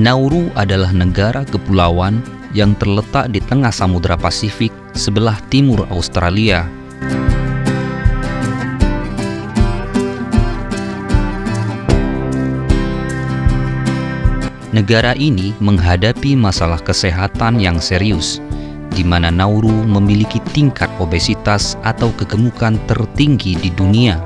Nauru adalah negara kepulauan yang terletak di tengah Samudra Pasifik sebelah timur Australia. Negara ini menghadapi masalah kesehatan yang serius, di mana Nauru memiliki tingkat obesitas atau kegemukan tertinggi di dunia.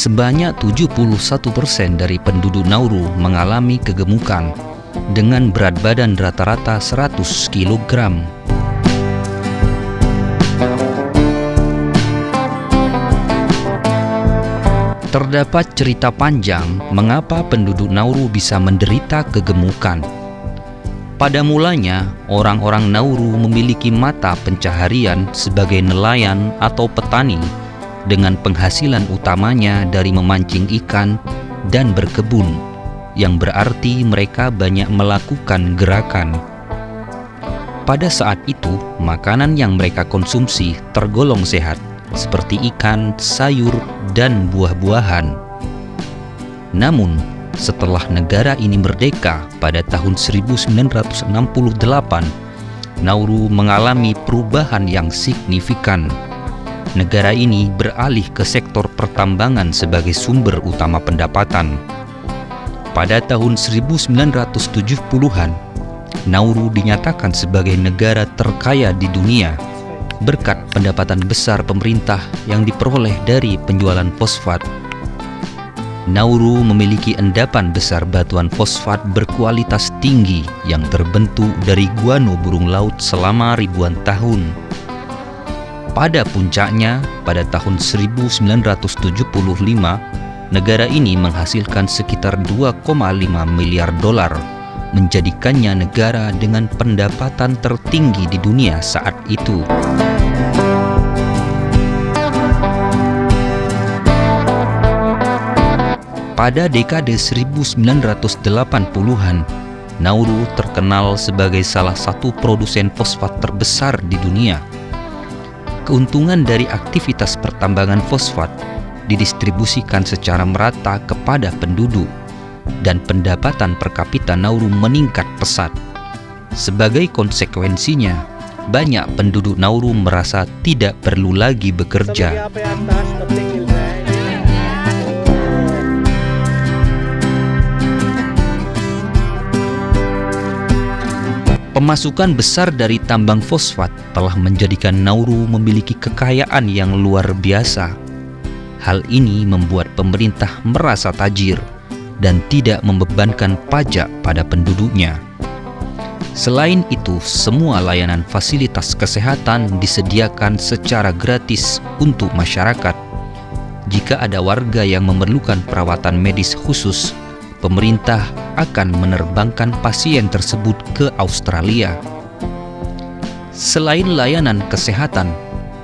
Sebanyak 71% dari penduduk Nauru mengalami kegemukan dengan berat badan rata-rata 100 kg. Terdapat cerita panjang mengapa penduduk Nauru bisa menderita kegemukan. Pada mulanya, orang-orang Nauru memiliki mata pencaharian sebagai nelayan atau petani, dengan penghasilan utamanya dari memancing ikan dan berkebun, yang berarti mereka banyak melakukan gerakan. Pada saat itu, makanan yang mereka konsumsi tergolong sehat, seperti ikan, sayur, dan buah-buahan. Namun, setelah negara ini merdeka pada tahun 1968, Nauru mengalami perubahan yang signifikan. Negara ini beralih ke sektor pertambangan sebagai sumber utama pendapatan. Pada tahun 1970-an, Nauru dinyatakan sebagai negara terkaya di dunia berkat pendapatan besar pemerintah yang diperoleh dari penjualan fosfat. Nauru memiliki endapan besar batuan fosfat berkualitas tinggi yang terbentuk dari guano burung laut selama ribuan tahun. Pada puncaknya, pada tahun 1975, negara ini menghasilkan sekitar 2,5 miliar dolar, menjadikannya negara dengan pendapatan tertinggi di dunia saat itu. Pada dekade 1980-an, Nauru terkenal sebagai salah satu produsen fosfat terbesar di dunia. Keuntungan dari aktivitas pertambangan fosfat didistribusikan secara merata kepada penduduk, dan pendapatan per kapita Nauru meningkat pesat. Sebagai konsekuensinya, banyak penduduk Nauru merasa tidak perlu lagi bekerja. Pemasukan besar dari tambang fosfat telah menjadikan Nauru memiliki kekayaan yang luar biasa. Hal ini membuat pemerintah merasa tajir dan tidak membebankan pajak pada penduduknya. Selain itu, semua layanan fasilitas kesehatan disediakan secara gratis untuk masyarakat. Jika ada warga yang memerlukan perawatan medis khusus, pemerintah akan menerbangkan pasien tersebut ke Australia. Selain layanan kesehatan,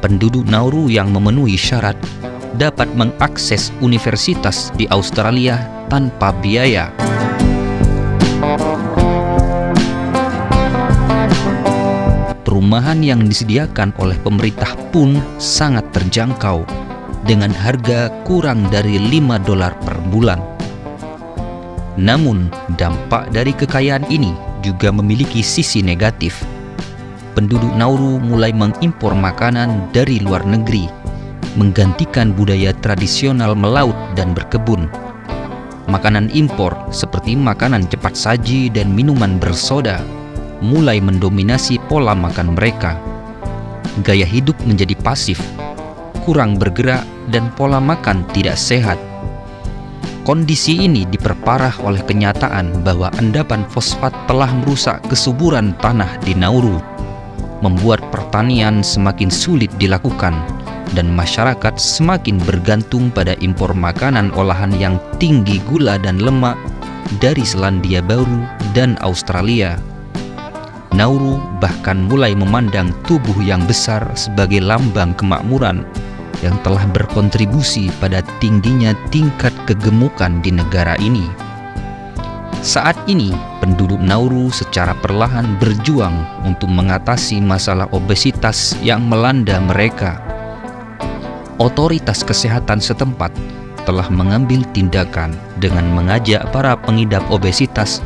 penduduk Nauru yang memenuhi syarat dapat mengakses universitas di Australia tanpa biaya. Perumahan yang disediakan oleh pemerintah pun sangat terjangkau, dengan harga kurang dari $5 per bulan. Namun, dampak dari kekayaan ini juga memiliki sisi negatif. Penduduk Nauru mulai mengimpor makanan dari luar negeri, menggantikan budaya tradisional melaut dan berkebun. Makanan impor seperti makanan cepat saji dan minuman bersoda mulai mendominasi pola makan mereka. Gaya hidup menjadi pasif, kurang bergerak, dan pola makan tidak sehat. Kondisi ini diperparah oleh kenyataan bahwa endapan fosfat telah merusak kesuburan tanah di Nauru, membuat pertanian semakin sulit dilakukan, dan masyarakat semakin bergantung pada impor makanan olahan yang tinggi gula dan lemak dari Selandia Baru dan Australia. Nauru bahkan mulai memandang tubuh yang besar sebagai lambang kemakmuran yang telah berkontribusi pada tingginya tingkat kegemukan di negara ini. Saat ini, penduduk Nauru secara perlahan berjuang untuk mengatasi masalah obesitas yang melanda mereka. otoritas kesehatan setempat telah mengambil tindakan dengan mengajak para pengidap obesitas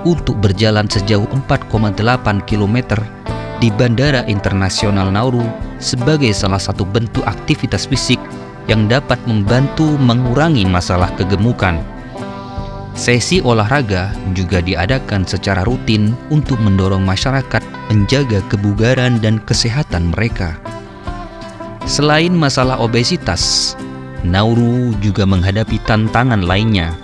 untuk berjalan sejauh 4,8 km di Bandara Internasional Nauru sebagai salah satu bentuk aktivitas fisik yang dapat membantu mengurangi masalah kegemukan. Sesi olahraga juga diadakan secara rutin untuk mendorong masyarakat menjaga kebugaran dan kesehatan mereka. Selain masalah obesitas, Nauru juga menghadapi tantangan lainnya.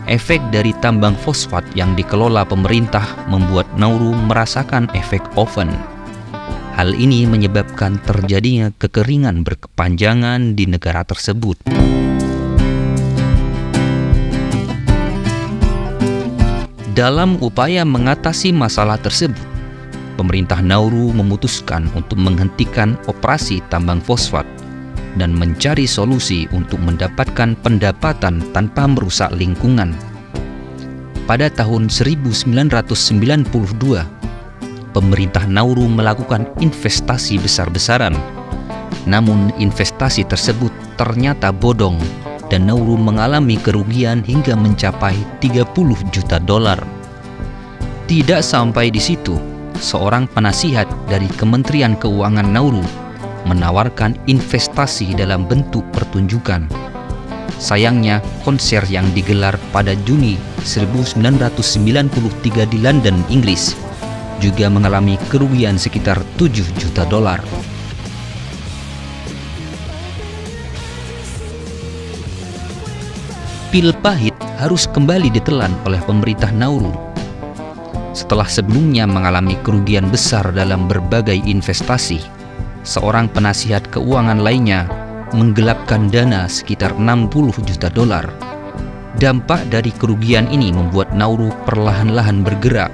Efek dari tambang fosfat yang dikelola pemerintah membuat Nauru merasakan efek oven. Hal ini menyebabkan terjadinya kekeringan berkepanjangan di negara tersebut. Dalam upaya mengatasi masalah tersebut, pemerintah Nauru memutuskan untuk menghentikan operasi tambang fosfat dan mencari solusi untuk mendapatkan pendapatan tanpa merusak lingkungan. Pada tahun 1992, pemerintah Nauru melakukan investasi besar-besaran. Namun investasi tersebut ternyata bodong dan Nauru mengalami kerugian hingga mencapai 30 juta dolar. Tidak sampai di situ, seorang penasihat dari Kementerian Keuangan Nauru menawarkan investasi dalam bentuk pertunjukan. Sayangnya, konser yang digelar pada Juni 1993 di London, Inggris, juga mengalami kerugian sekitar 7 juta dolar. Pil pahit harus kembali ditelan oleh pemerintah Nauru. Setelah sebelumnya mengalami kerugian besar dalam berbagai investasi, seorang penasihat keuangan lainnya menggelapkan dana sekitar 60 juta dolar. Dampak dari kerugian ini membuat Nauru perlahan-lahan bergerak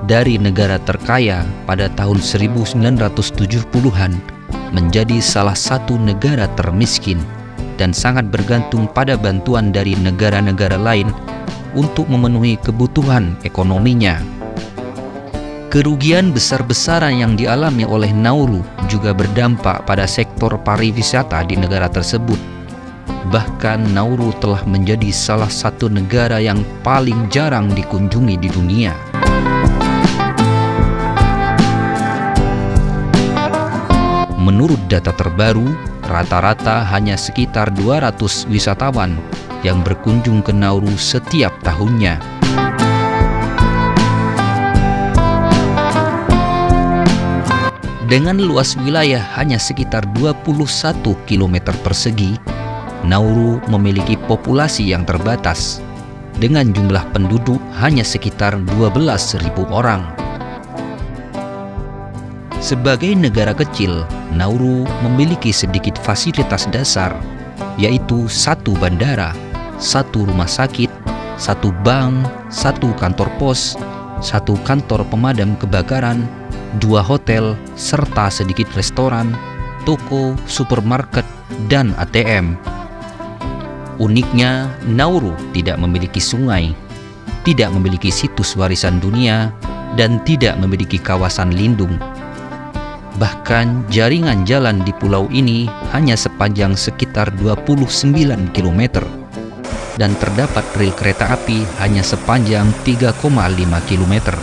dari negara terkaya pada tahun 1970-an menjadi salah satu negara termiskin dan sangat bergantung pada bantuan dari negara-negara lain untuk memenuhi kebutuhan ekonominya. Kerugian besar-besaran yang dialami oleh Nauru juga berdampak pada sektor pariwisata di negara tersebut. Bahkan Nauru telah menjadi salah satu negara yang paling jarang dikunjungi di dunia. Menurut data terbaru, rata-rata hanya sekitar 200 wisatawan yang berkunjung ke Nauru setiap tahunnya. Dengan luas wilayah hanya sekitar 21 km persegi, Nauru memiliki populasi yang terbatas, dengan jumlah penduduk hanya sekitar 12.000 orang. Sebagai negara kecil, Nauru memiliki sedikit fasilitas dasar, yaitu 1 bandara, 1 rumah sakit, 1 bank, 1 kantor pos, 1 kantor pemadam kebakaran, 2 hotel, serta sedikit restoran, toko, supermarket, dan ATM. Uniknya, Nauru tidak memiliki sungai, tidak memiliki situs warisan dunia, dan tidak memiliki kawasan lindung. Bahkan jaringan jalan di pulau ini hanya sepanjang sekitar 29 km dan terdapat rel kereta api hanya sepanjang 3,5 km.